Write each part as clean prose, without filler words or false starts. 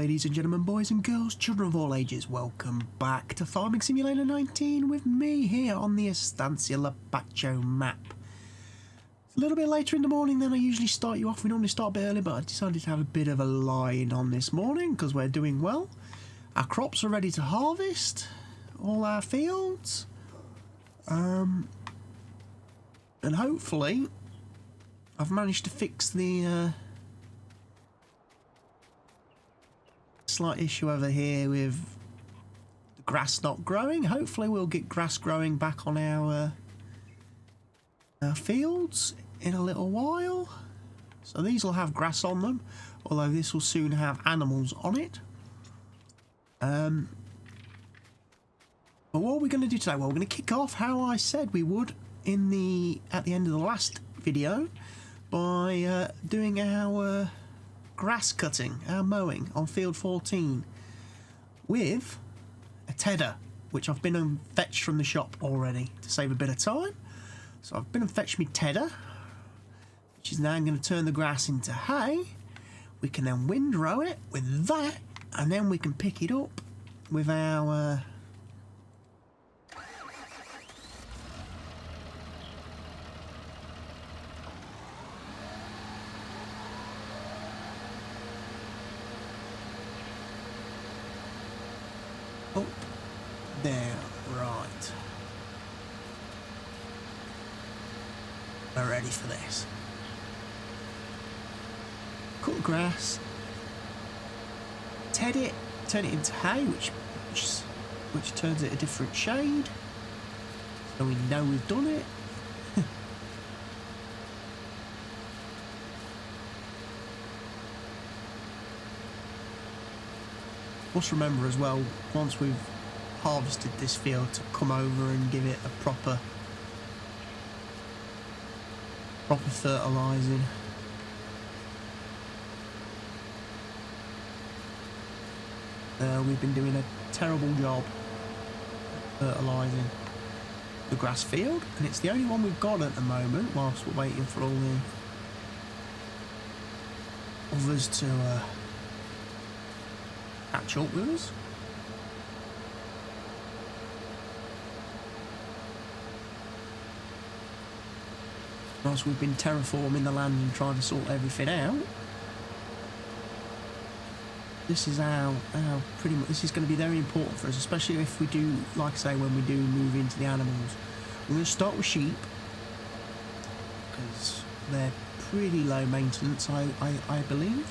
ladies and gentlemen, boys and girls, children of all ages, welcome back to Farming Simulator 19 with me here on the Estancia Lapacho map. It's a little bit later in the morning than I usually start you off. We normally start a bit early, but I decided to have a bit of a line on this morning because we're doing well. Our crops are ready to harvest, all our fields, and hopefully I've managed to fix the slight issue over here with the grass not growing. Hopefully we'll get grass growing back on our fields in a little while. So these will have grass on them, although this will soon have animals on it. But what are we going to do today? Well, we're going to kick off how I said we would at the end of the last video by doing our grass cutting, our mowing on field 14 with a tedder, which I've been and fetched from the shop already to save a bit of time. So I've been and fetched me tedder, which is now going to turn the grass into hay. We can then windrow it with that, and then we can pick it up with our oh, there, right. We're ready for this. Cut the grass, ted it, turn it into hay, which turns it a different shade, so we know we've done it. Must remember as well, once we've harvested this field, to come over and give it a proper fertilising. We've been doing a terrible job fertilising the grass field, and it's the only one we've got at the moment whilst we're waiting for all the others to catch up with us. Whilst we've been terraforming the land and trying to sort everything out, this is pretty much, this is going to be very important for us, especially if we do, like I say, when we do move into the animals. We're going to start with sheep because they're pretty low maintenance, I believe.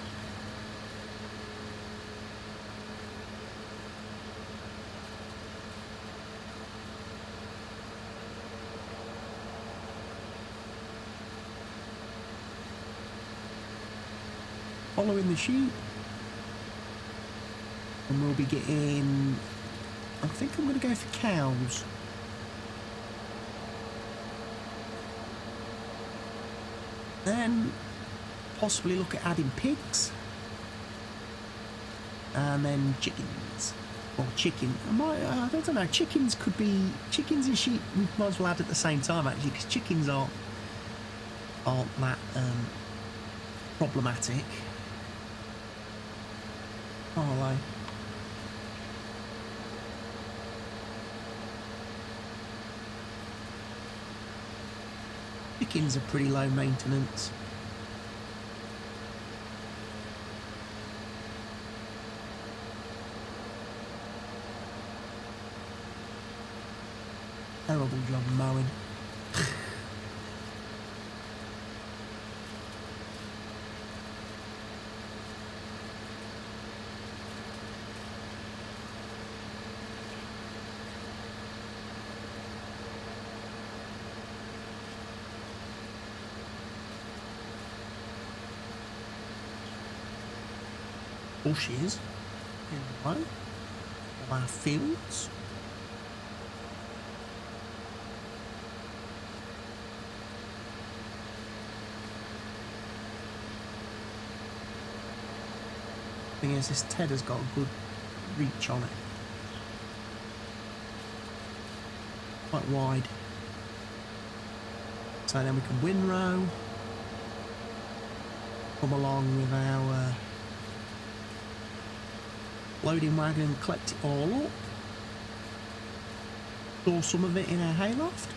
Following the sheep, and we'll be getting, I think I'm going to go for cows. Then possibly look at adding pigs, and then chickens, or chicken. I don't know, chickens and sheep we might as well add at the same time actually, because chickens aren't that problematic. Oh, chickens are pretty low maintenance. Terrible job mowing. Bushes in the way of our fields. Thing is, this tedder's got a good reach on it, quite wide, so then we can windrow, come along with our loading wagon, collect it all up, store some of it in our hayloft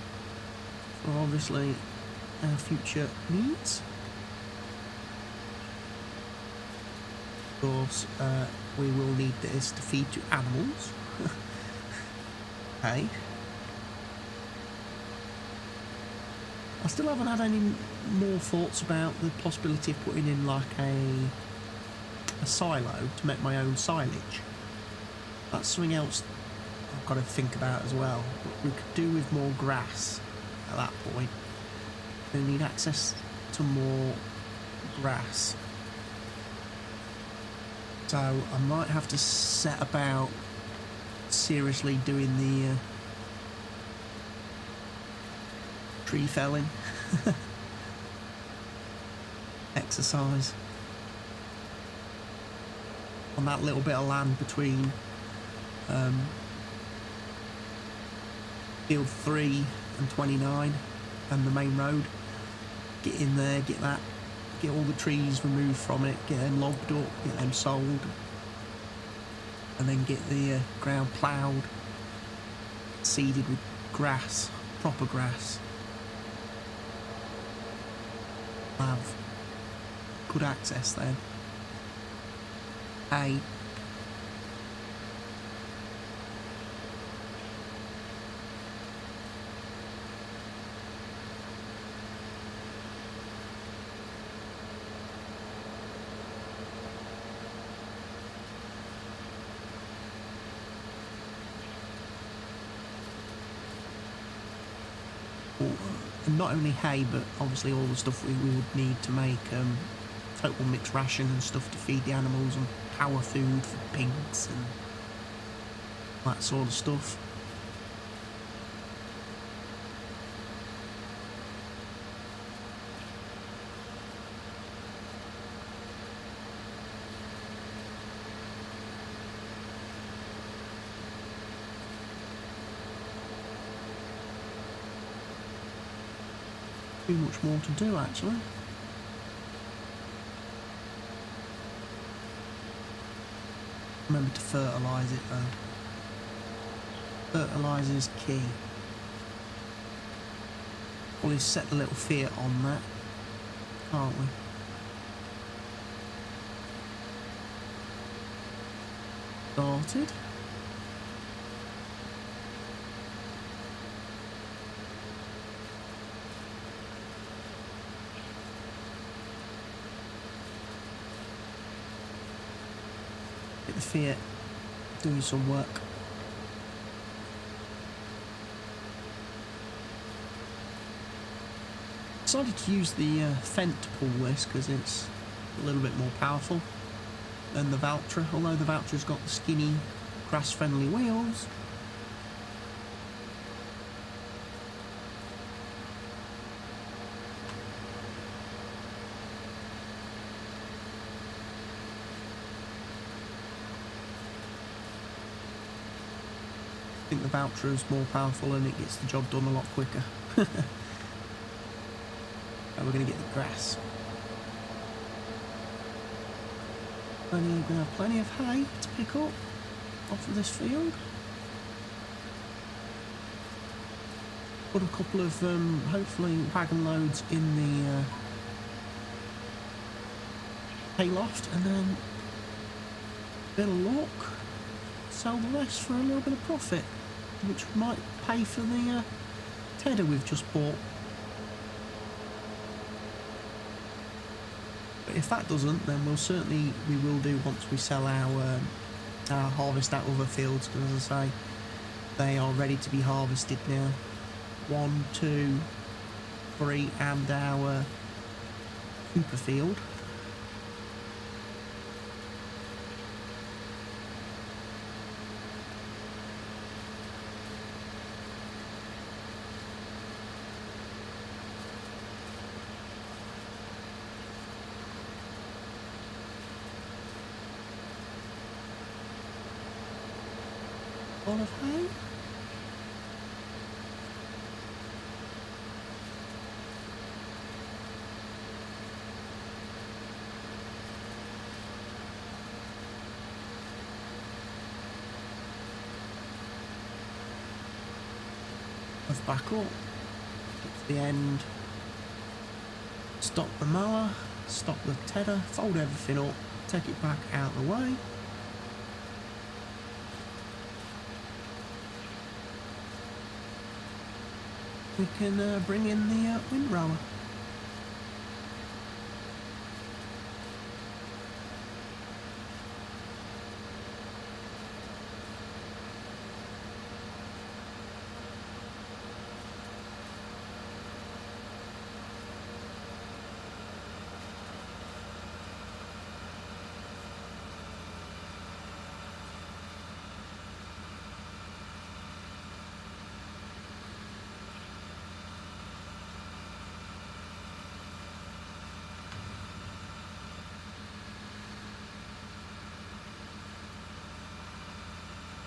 for obviously our future needs. Of course, we will need this to feed to animals. Hay. I still haven't had any more thoughts about the possibility of putting in like a silo to make my own silage. That's something else I've got to think about as well. What we could do with more grass at that point. We need access to more grass. So I might have to set about seriously doing the tree felling exercise on that little bit of land between field 3 and 29 and the main road. Get in there, get all the trees removed from it, get them logged up, get them sold, and then get the ground ploughed, seeded with grass, proper grass. Have good access then. Hay. And not only hay, but obviously all the stuff we would need to make total mixed ration and stuff to feed the animals, and power food for pigs and that sort of stuff. Too much more to do actually. Remember to fertilise it though. Fertiliser is key. Probably set a little fiat on that, can't we? Started. Get the fiat doing some work. Decided to use the Fent to pull this because it's a little bit more powerful than the Valtra, although the Valtra's got the skinny grass friendly wheels. I think the Valtra is more powerful and it gets the job done a lot quicker. And we're going to get the grass. We're going to have plenty of hay to pick up off of this field. Put a couple of hopefully wagon loads in the hayloft, and then a bit of luck, sell the rest for a little bit of profit, which might pay for the tedder we've just bought. But if that doesn't, then we will do once we sell our harvest out other fields, because as I say, they are ready to be harvested now. 1, 2, 3, and our Cooper field. All of hay. Move back up, get to the end, stop the mower, stop the tedder, fold everything up, take it back out of the way. We can bring in the windrower.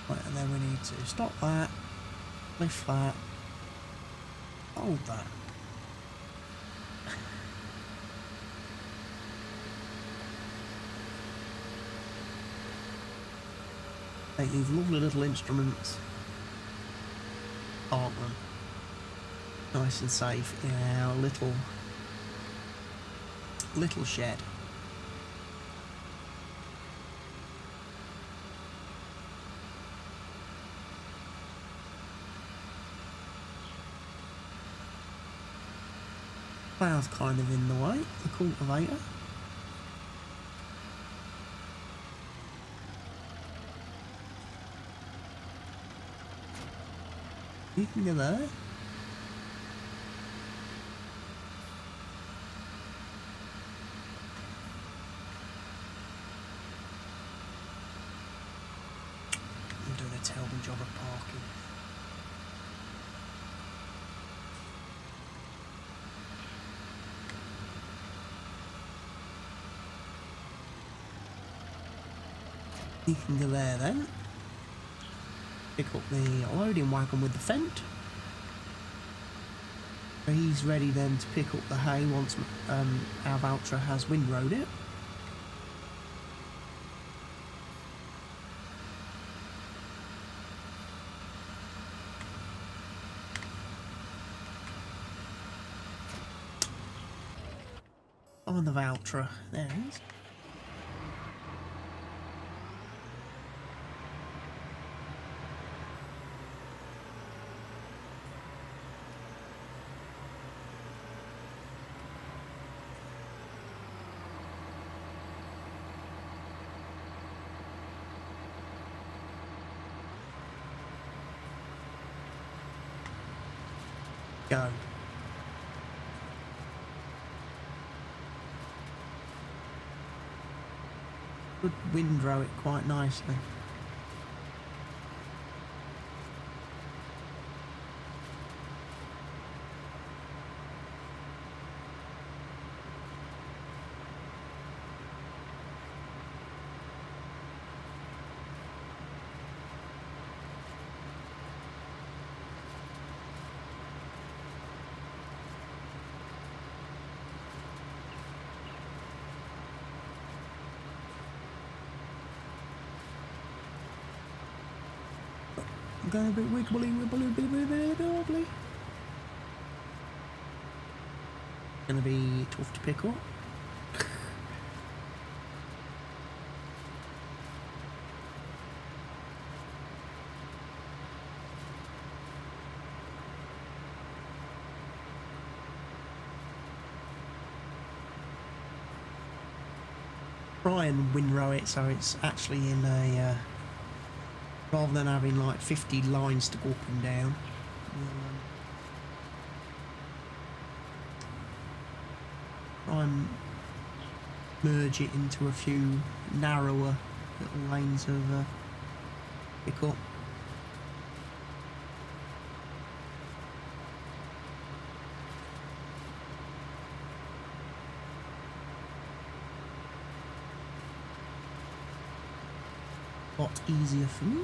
Right, and then we need to stop that, lift that, hold that. Take these lovely little instruments, park them nice and safe in our little shed. Plow's kind of in the way, the cultivator. You can go there. I'm doing a terrible job of parking. You can go there then. Pick up the loading wagon with the Fent. So he's ready then to pick up the hay once our Valtra has windrowed it. On the Valtra, there he is. Go. Could windrow it quite nicely. I'm going a bit wiggly, wobbly. Gonna be tough to pick up. Try and windrow it so it's actually in a rather than having like 50 lines to go up and down. Try and merge it into a few narrower little lanes of pick up. Lot easier for me.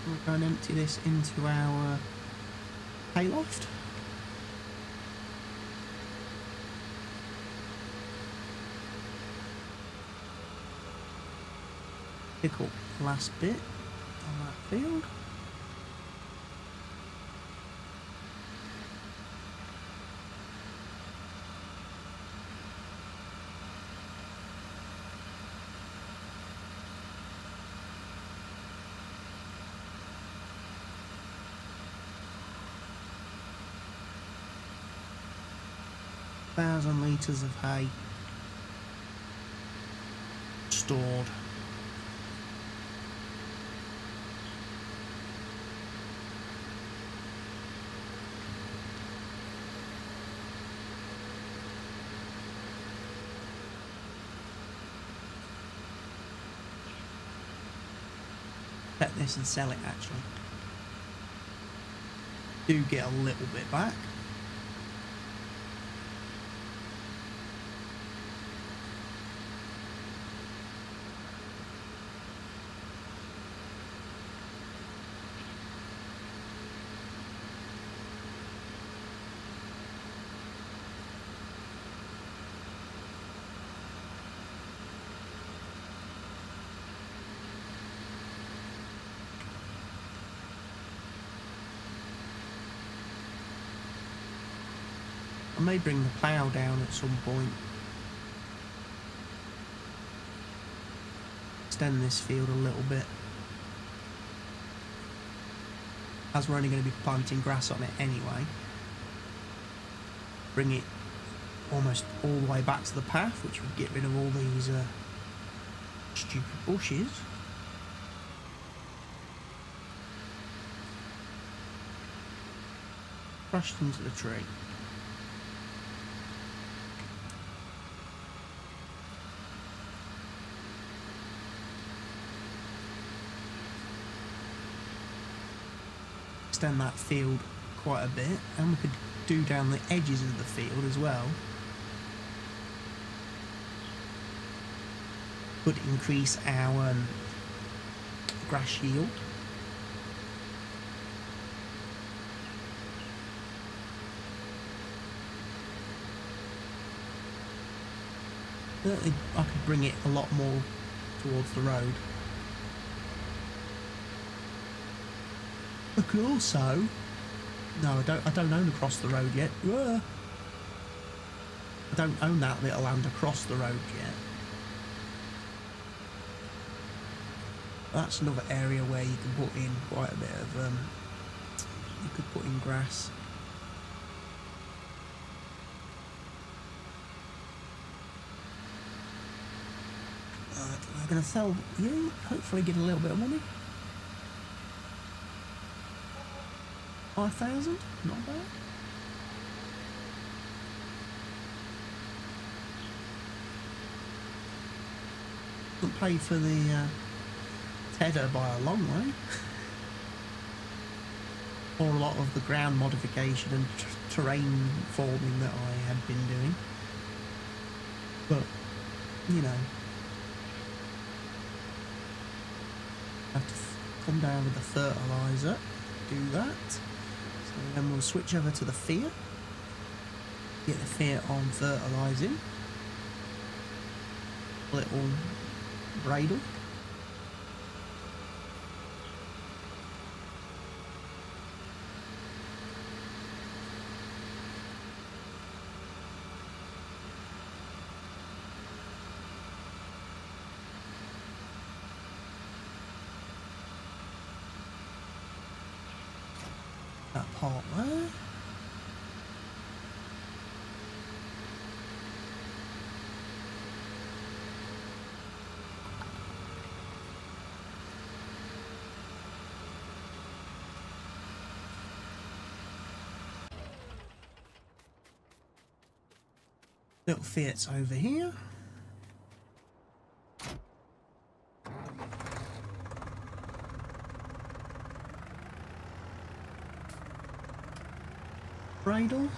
We'll go and empty this into our hayloft. Pick up the last bit on that field. Litres of hay stored. Cut this and sell it actually. Do get a little bit back. I may bring the plough down at some point. Extend this field a little bit. As we're only going to be planting grass on it anyway. Bring it almost all the way back to the path, which would get rid of all these stupid bushes. Crushed into the tree. Extend that field quite a bit, and we could do down the edges of the field as well. Could increase our grass yield. Certainly I could bring it a lot more towards the road. I could also... No, I don't own across the road yet. I don't own that little land across the road yet. That's another area where you can put in quite a bit of, you could put in grass. We're going to sell you, hopefully get a little bit of money. 5,000, not bad. Doesn't pay for the Tedder by a long way. Or a lot of the ground modification and terrain forming that I had been doing. But, you know, I have to come down with the fertiliser, do that. So then we'll switch over to the Fiat. Get the Fiat on fertilising. Little bradle. That part there. Little Fiat's over here. Bridle.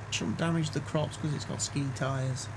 Shouldn't damage the crops because it's got ski tyres.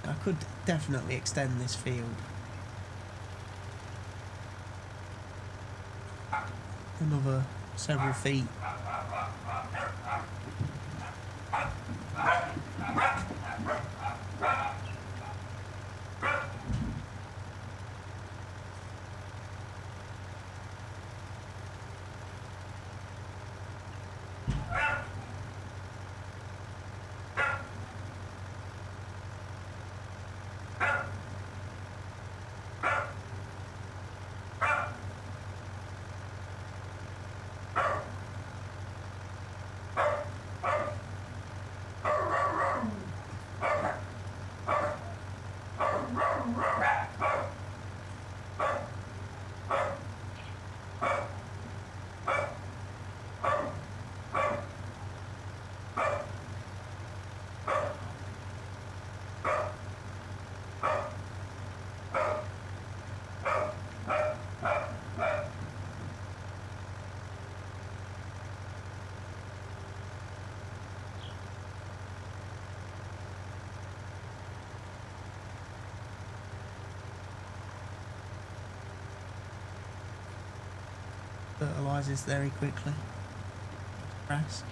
I could definitely extend this field another several feet. Fertilises very quickly. Grass.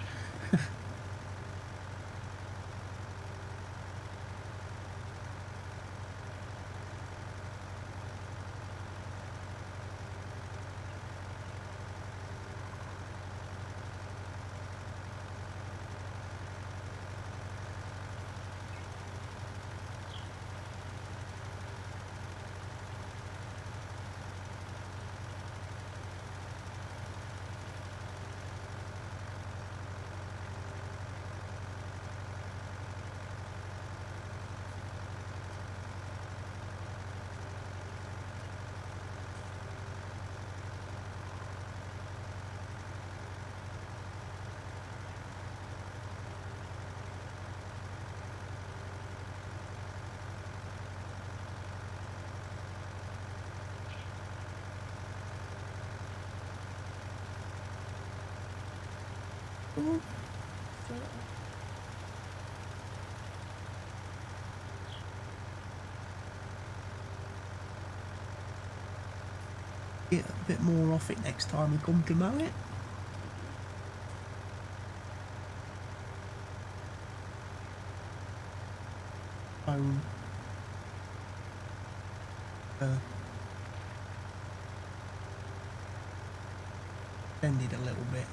Oh. Get a bit more off it next time we come to mow it. Bended a little bit.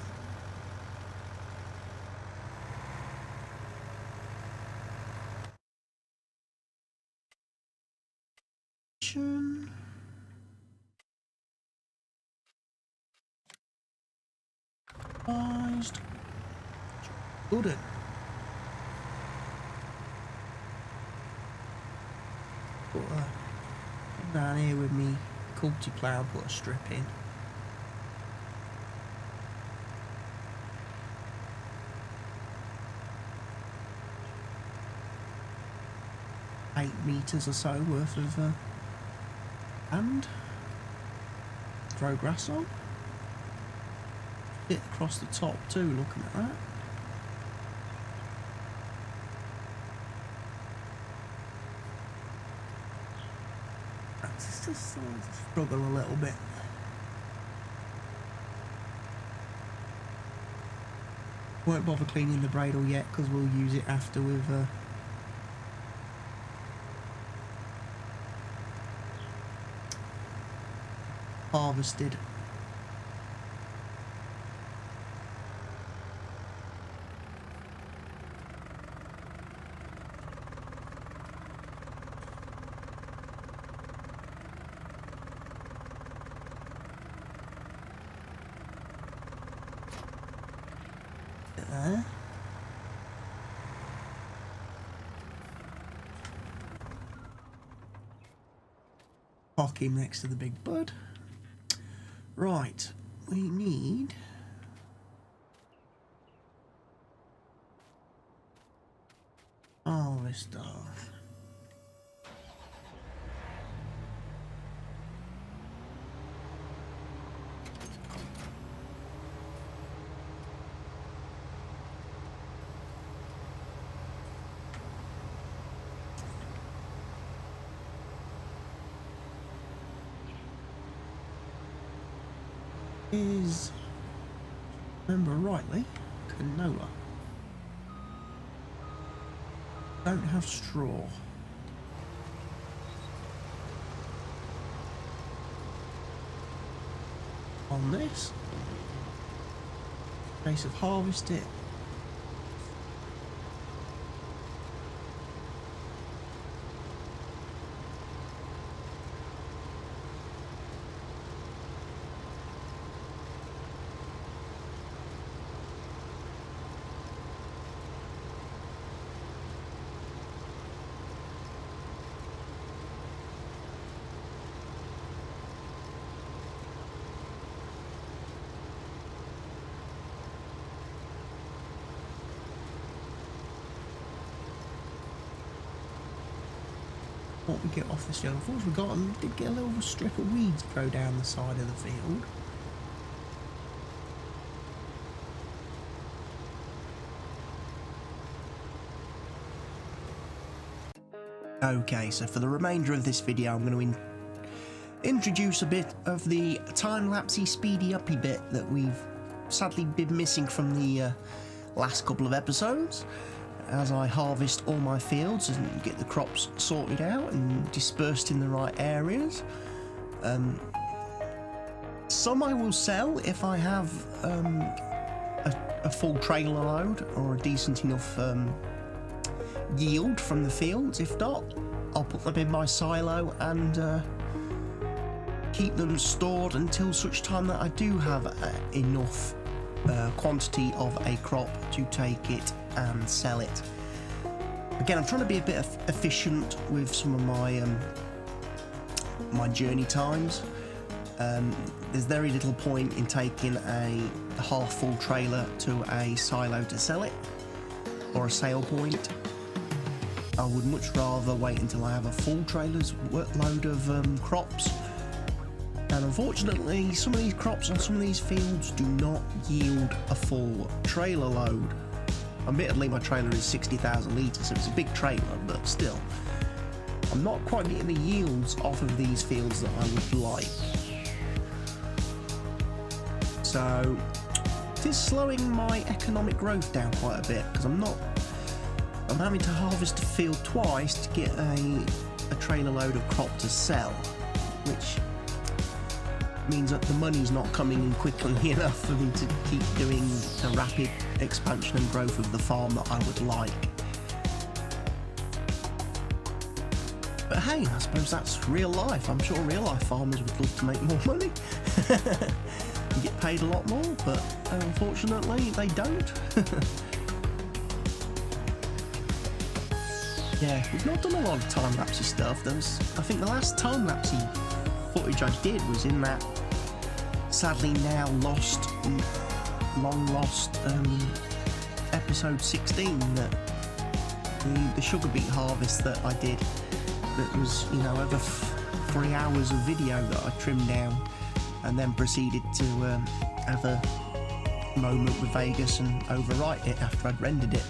Good. Down here with me culti plough, put a strip in. Eight metres or so worth of and throw grass on. Bit across the top too, looking at that. It's just starting to struggle a little bit. Won't bother cleaning the bradle yet because we'll use it after we've harvested. There. Park him next to the big bud. Right, we need harvester. Is, remember rightly, canola. Don't have straw. On this, case of harvest it. What we get off this yellow force, we did get a little strip of weeds grow down the side of the field. Okay, so for the remainder of this video I'm going to introduce a bit of the time-lapsey speedy-uppy bit that we've sadly been missing from the last couple of episodes, as I harvest all my fields and get the crops sorted out and dispersed in the right areas. Some I will sell if I have a full trailer load or a decent enough yield from the fields. If not, I'll put them in my silo and keep them stored until such time that I do have enough quantity of a crop to take it and sell it. Again, I'm trying to be a bit efficient with some of my my journey times. There's very little point in taking a half-full trailer to a silo to sell it, or a sale point. I would much rather wait until I have a full trailer's workload of crops And unfortunately, some of these crops on some of these fields do not yield a full trailer load. Admittedly, my trailer is 60,000 litres, so it's a big trailer, but still, I'm not quite getting the yields off of these fields that I would like. So it is slowing my economic growth down quite a bit, because I'm having to harvest a field twice to get a trailer load of crop to sell, which means that the money's not coming in quickly enough for me to keep doing the rapid expansion and growth of the farm that I would like. But hey, I suppose that's real life. I'm sure real life farmers would love to make more money and get paid a lot more, but unfortunately they don't. Yeah, we've not done a lot of time-lapsey stuff. I think the last time-lapsey footage I did was in that sadly now long lost episode 16, that the sugar beet harvest that I did, that was, you know, over 3 hours of video that I trimmed down and then proceeded to have a moment with Vegas and overwrite it after I'd rendered it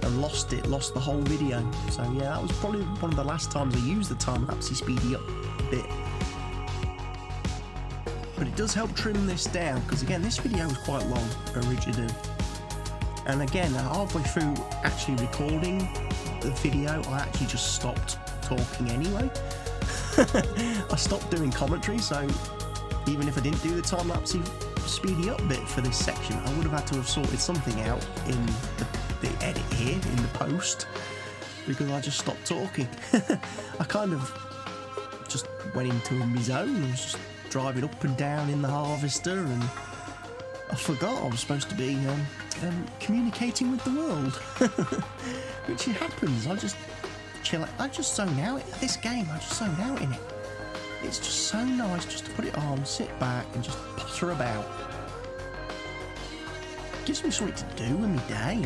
and lost the whole video. So yeah, that was probably one of the last times I used the time-lapsey speedy up bit. But it does help trim this down, because again, this video was quite long originally. And again, halfway through actually recording the video, I actually just stopped talking anyway. I stopped doing commentary, so even if I didn't do the time-lapsey speedy up bit for this section, I would have had to have sorted something out in the edit here, in the post, because I just stopped talking. I kind of just went into my zone and was just driving up and down in the harvester, and I forgot I was supposed to be communicating with the world. Which it happens. I just chill, I just zone out. This game, I just zone out in it. It's just so nice just to put it on, sit back and just potter about. Gives me something to do in my day.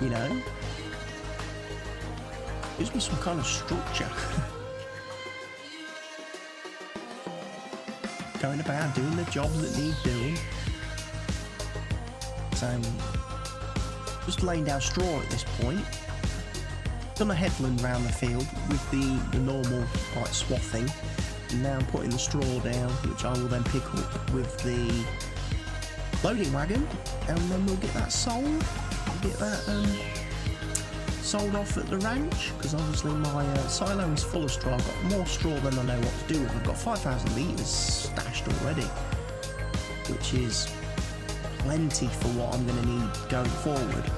You know? Gives me some kind of structure. Going about doing the jobs that need doing. So, just laying down straw at this point. Done a headland round the field with the normal like swathing, and now I'm putting the straw down, which I will then pick up with the loading wagon, and then we'll get that sold. We'll get that sold off at the ranch, because obviously my silo is full of straw. I've got more straw than I know what to do with. I've got 5,000 litres stashed already, which is plenty for what I'm going to need going forward.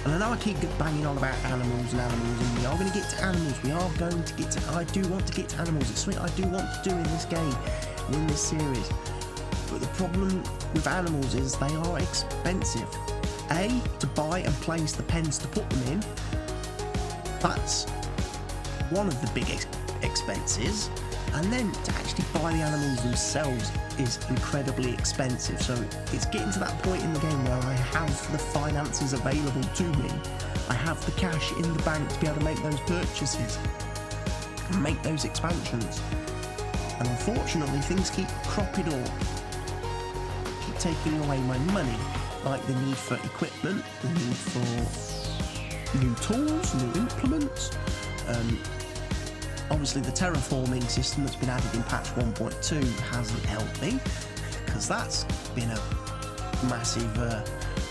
And I know I keep banging on about animals, and we are going to get to animals. We are going to get to... I do want to get to animals. It's something I do want to do in this game, in this series. But the problem with animals is they are expensive. A, to buy and place the pens to put them in. That's one of the big expenses. And then to actually buy the animals themselves is incredibly expensive. So it's getting to that point in the game where I have the finances available to me. I have the cash in the bank to be able to make those purchases and make those expansions. And unfortunately, things keep cropping up, keep taking away my money, like the need for equipment, the need for new tools, new implements. Obviously the terraforming system that's been added in patch 1.2 hasn't helped me, because that's been a massive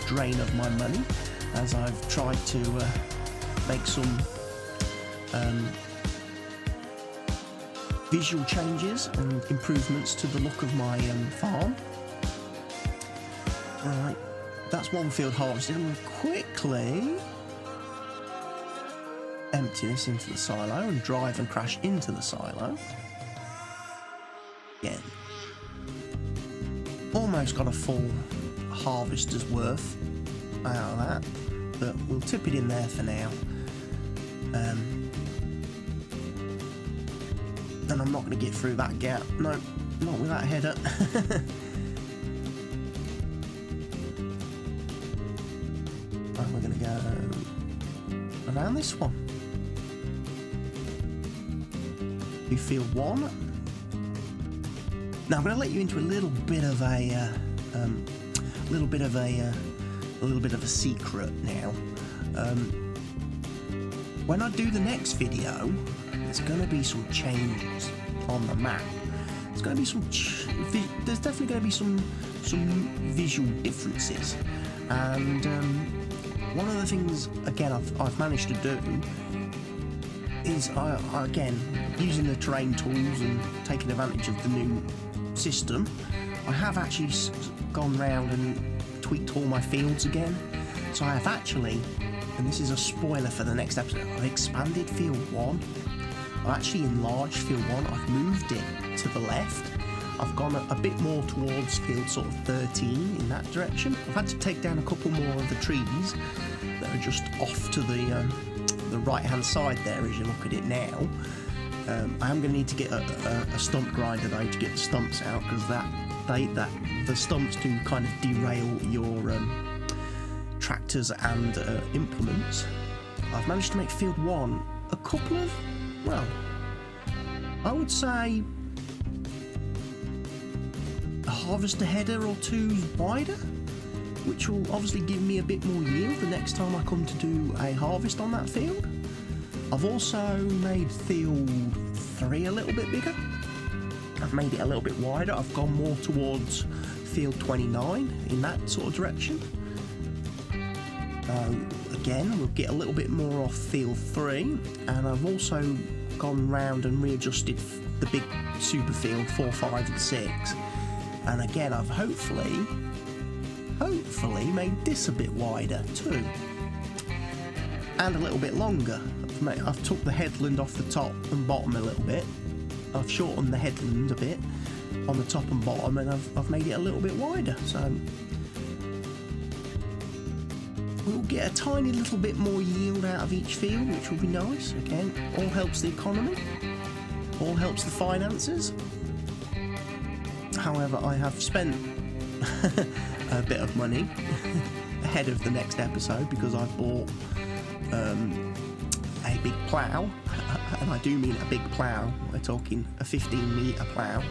drain of my money, as I've tried to make some visual changes and improvements to the look of my farm. Alright, that's one field harvested. I'm going to quickly empty this into the silo and drive and crash into the silo. Again, almost got a full harvester's worth out of that, but we'll tip it in there for now. And I'm not going to get through that gap. No, not with that header. Right, we're going to go around this one. to field 1. Now I'm going to let you into a little bit of a secret now. When I do the next video, there's going to be some changes on the map. There's going to be there's definitely going to be some visual differences, and one of the things again I've managed to do is I again, using the terrain tools and taking advantage of the new system, I have actually gone round and tweaked all my fields again. So I have actually, and this is a spoiler for the next episode, I've expanded field 1. I've actually enlarged field 1. I've moved it to the left. I've gone a bit more towards field sort of 13 in that direction. I've had to take down a couple more of the trees that are just off to the right hand side there as you look at it now. I am going to need to get a stump grinder though to get the stumps out, because the stumps do kind of derail your tractors and implements. I've managed to make field 1 a couple of, well, I would say a harvester header or 2 wider, which will obviously give me a bit more yield the next time I come to do a harvest on that field. I've also made field 3 a little bit bigger. I've made it a little bit wider. I've gone more towards field 29 in that sort of direction. Again, we'll get a little bit more off field 3, and I've also gone round and readjusted the big super field 4, 5 and 6, and again I've hopefully made this a bit wider too, and a little bit longer. I've took the headland off the top and bottom a little bit. I've shortened the headland a bit on the top and bottom, and I've made it a little bit wider, so we'll get a tiny little bit more yield out of each field, which will be nice. Again, all helps the economy, all helps the finances. However, I have spent a bit of money ahead of the next episode, because I've bought a big plough, and I do mean a big plough. We're talking a 15-metre plough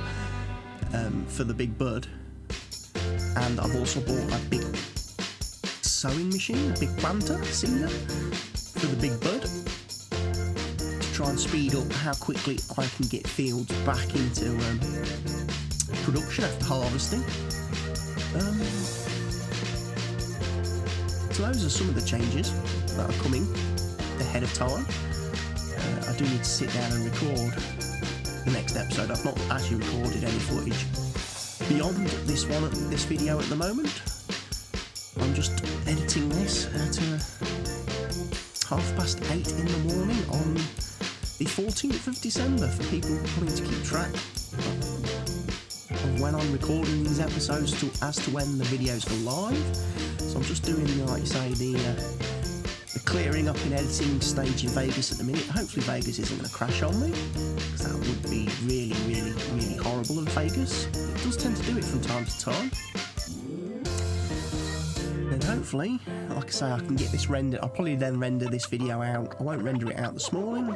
for the big bud, and I've also bought a big sowing machine, a big planter seeder for the big bud, to try and speed up how quickly I can get fields back into production after harvesting. So those are some of the changes that are coming ahead of time. I do need to sit down and record the next episode. I've not actually recorded any footage beyond this video at the moment. I'm just editing this at 8:30 in the morning on the 14th of December for people wanting to keep track of when I'm recording these episodes as to when the videos go live. So I'm just doing, like you say, the clearing up and editing stage in Vegas at the minute. Hopefully Vegas isn't going to crash on me, because that would be really, really, really horrible in Vegas. It does tend to do it from time to time. And hopefully, like I say, I can get this rendered. I'll probably then render this video out. I won't render it out this morning,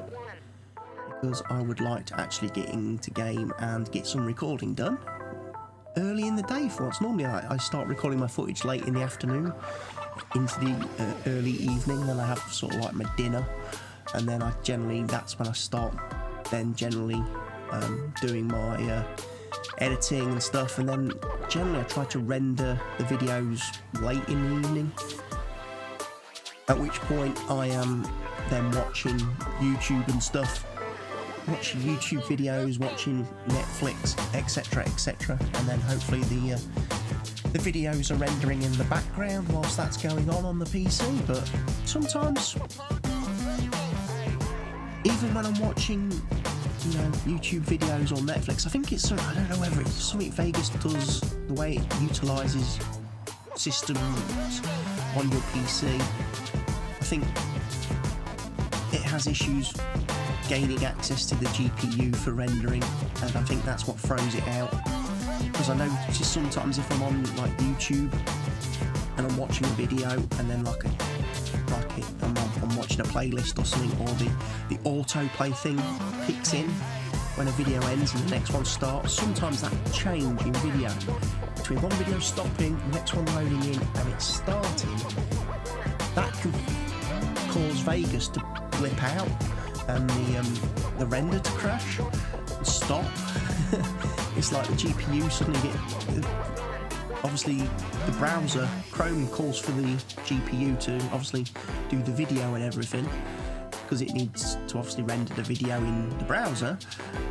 because I would like to actually get into game and get some recording done early in the day for once. Normally I start recording my footage late in the afternoon into the early evening, then I have sort of like my dinner, and then that's when I start then generally doing my editing and stuff, and then generally I try to render the videos late in the evening, at which point I am then watching YouTube and stuff, watching YouTube videos, watching Netflix, etc, etc, and then hopefully the videos are rendering in the background whilst that's going on the PC. But sometimes, even when I'm watching, YouTube videos or Netflix, I think it's, I don't know whether it's something Vegas does, the way it utilises systems on your PC. I think it has issues gaining access to the GPU for rendering, and I think that's what throws it out. Because I notice sometimes if I'm on like YouTube and I'm watching a video, and then I'm watching a playlist or something, or the autoplay thing kicks in, when a video ends and the next one starts. Sometimes that change in video, between one video stopping, the next one loading in, and it's starting, that can cause Vegas to blip out and the render to crash and stop. It's like the GPU suddenly obviously the browser, Chrome, calls for the GPU to obviously do the video and everything, because it needs to obviously render the video in the browser,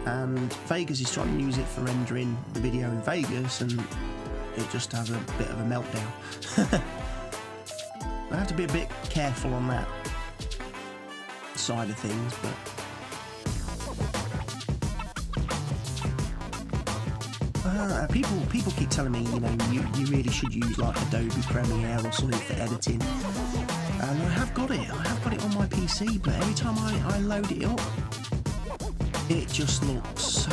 and Vegas is trying to use it for rendering the video in Vegas, and it just has a bit of a meltdown. I have to be a bit careful on that side of things, but people keep telling me, you know, you really should use like Adobe Premiere or something for editing, and I have got it on my PC, but every time I load it up, it just looks so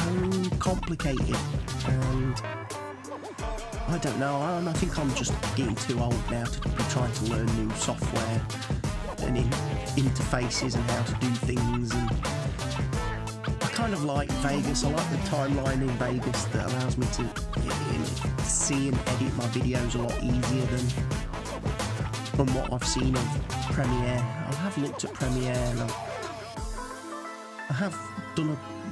complicated, and I don't know, I think I'm just getting too old now to be trying to learn new software and interfaces and how to do things, and I kind of like Vegas. I like the timeline in Vegas that allows me to see and edit my videos a lot easier than from what I've seen of Premiere. I have looked at Premiere, and I have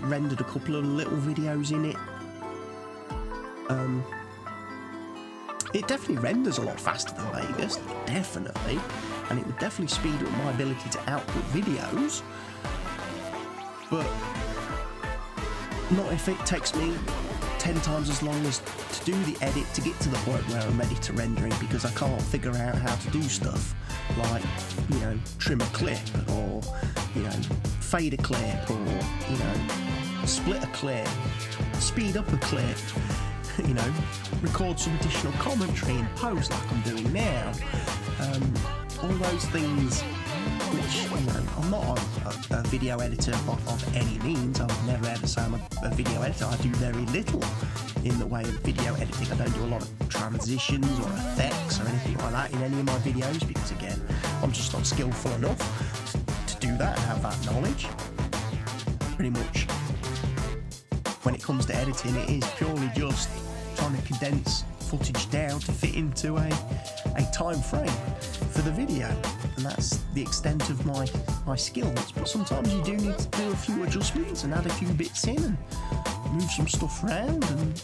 rendered a couple of little videos in it. It definitely renders a lot faster than Vegas, definitely, and it would definitely speed up my ability to output videos, but not if it takes me 10 times as long as to do the edit to get to the point where I'm ready to rendering, because I can't figure out how to do stuff like, you know, trim a clip, or, you know, fade a clip, or, you know, split a clip, speed up a clip, you know, record some additional commentary in post like I'm doing now. All those things, which, you know, I'm not a video editor of any means. I would never ever say I'm a video editor. I do very little in the way of video editing. I don't do a lot of transitions or effects or anything like that in any of my videos, because again, I'm just not skillful enough to do that and have that knowledge. Pretty much when it comes to editing, it is purely just trying to condense footage down to fit into a time frame for the video, and that's the extent of my skills. But sometimes you do need to do a few adjustments and add a few bits in and move some stuff around, and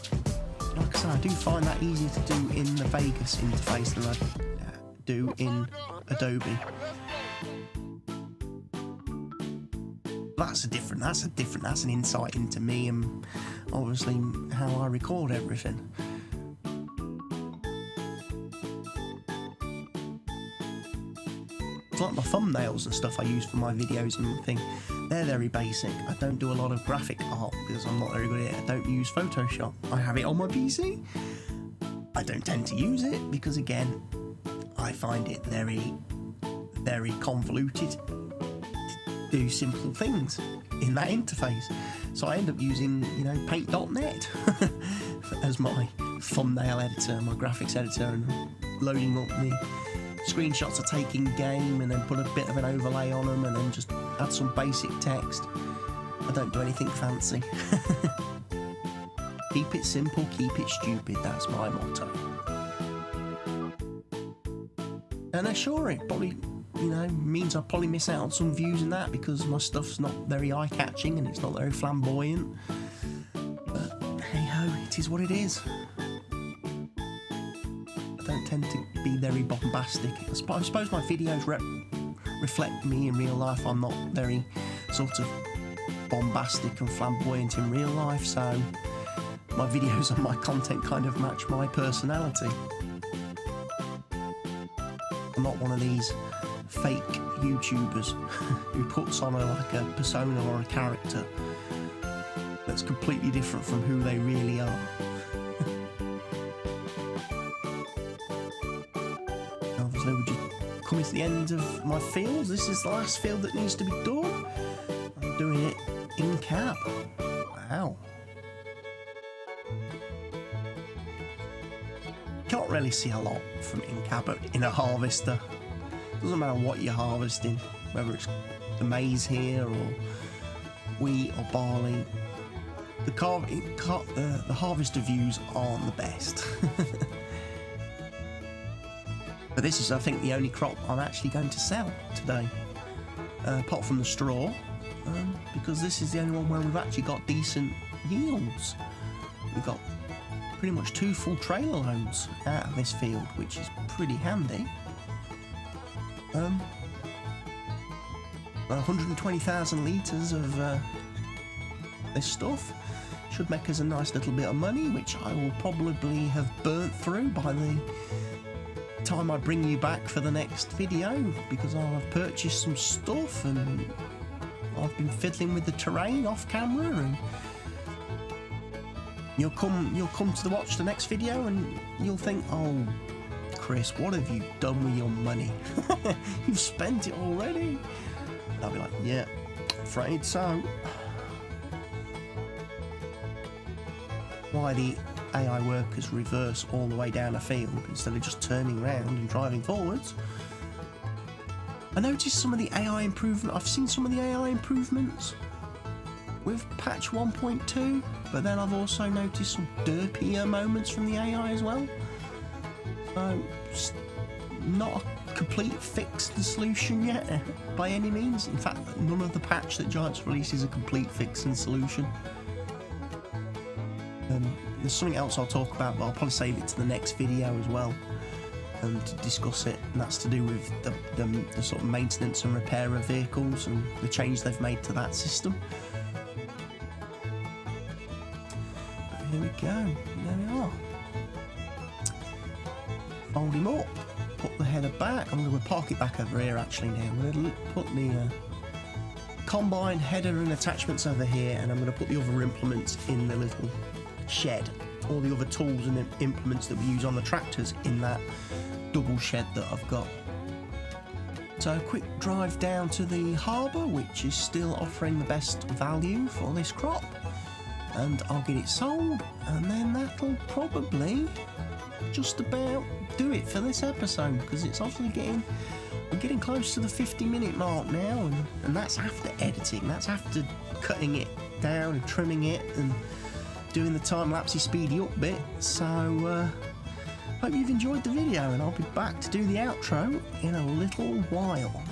like I said, I do find that easier to do in the Vegas interface than I do in Adobe. That's an insight into me and obviously how I record everything. It's like my thumbnails and stuff I use for my videos and everything. They're very basic. I don't do a lot of graphic art because I'm not very good at it. I don't use Photoshop. I have it on my PC. I don't tend to use it because, again, I find it very, very convoluted to do simple things in that interface. So I end up using, you know, paint.net as my thumbnail editor, my graphics editor, and loading up the screenshots I take in game and then put a bit of an overlay on them and then just add some basic text. I don't do anything fancy. Keep it simple, keep it stupid, that's my motto. And sure, it probably, you know, means I probably miss out on some views in that because my stuff's not very eye-catching and it's not very flamboyant. But hey-ho, it is what it is. I don't tend to be very bombastic. I suppose my videos reflect me in real life. I'm not very sort of bombastic and flamboyant in real life, so my videos and my content kind of match my personality. I'm not one of these fake YouTubers who puts on like a persona or a character that's completely different from who they really are. Obviously, we're just coming to the end of my fields. This is the last field that needs to be done. I'm doing it in cab. Wow. Can't really see a lot from in cab in a harvester. Doesn't matter what you're harvesting, whether it's the maize here or wheat or barley. the harvester views aren't the best. But this is, I think, the only crop I'm actually going to sell today, apart from the straw, because this is the only one where we've actually got decent yields. We've got pretty much 2 full trailer loads out of this field, which is pretty handy. 120,000 litres of this stuff should make us a nice little bit of money, which I will probably have burnt through by the time I bring you back for the next video, because I'll have purchased some stuff and I've been fiddling with the terrain off camera, and you'll come to watch the next video and you'll think, oh Chris, what have you done with your money? You've spent it already. And I'll be like, yeah, afraid so. Why the AI workers reverse all the way down a field instead of just turning around and driving forwards. I noticed some of the AI improvement. I've seen some of the AI improvements with patch 1.2, but then I've also noticed some derpier moments from the AI as well. So, not a complete fix and solution yet by any means. In fact, none of the patch that Giants released is a complete fix and solution. There's something else I'll talk about, but I'll probably save it to the next video as well, to discuss it, and that's to do with the sort of maintenance and repair of vehicles and the change they've made to that system. But here we go, there we are. Fold him up, put the header back. I'm going to park it back over here actually now. I'm going to put the combine header and attachments over here, and I'm going to put the other implements in the little shed, all the other tools and implements that we use on the tractors in that double shed that I've got. So a quick drive down to the harbour, which is still offering the best value for this crop, and I'll get it sold, and then that'll probably just about do it for this episode, because it's obviously we're getting close to the 50-minute mark now, and that's after editing, that's after cutting it down and trimming it and doing the time-lapsey speedy up bit. So hope you've enjoyed the video, and I'll be back to do the outro in a little while.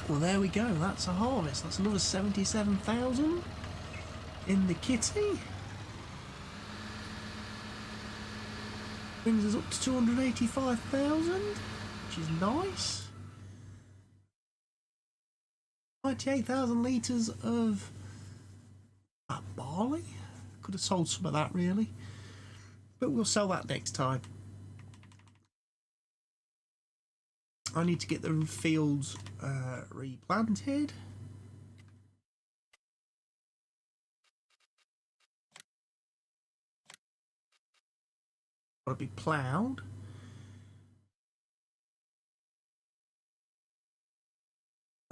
Well, there we go, that's a harvest. That's another 77,000 in the kitty. Brings us up to 285,000, which is nice. 98,000 litres of barley. Could have sold some of that really, but we'll sell that next time. I need to get the fields replanted. Got to be ploughed.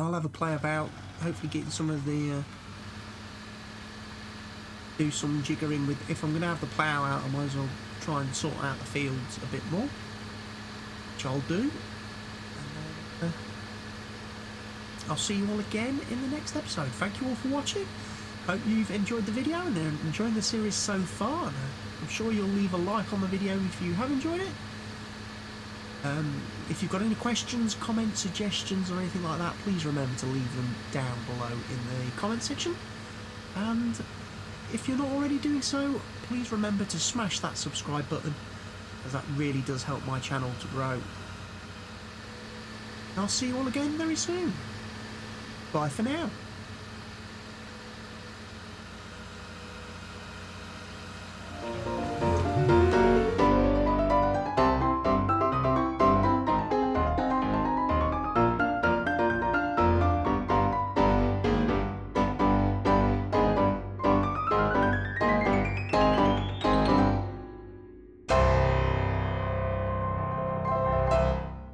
I'll have a play about hopefully getting some of the do some jiggering with. If I'm going to have the plough out, I might as well try and sort out the fields a bit more, which I'll do. I'll see you all again in the next episode. Thank you all for watching. Hope you've enjoyed the video and are enjoying the series so far. I'm sure you'll leave a like on the video if you have enjoyed it. If you've got any questions, comments, suggestions or anything like that, please remember to leave them down below in the comment section. And if you're not already doing so, please remember to smash that subscribe button, as that really does help my channel to grow. I'll see you all again very soon. Bye for now.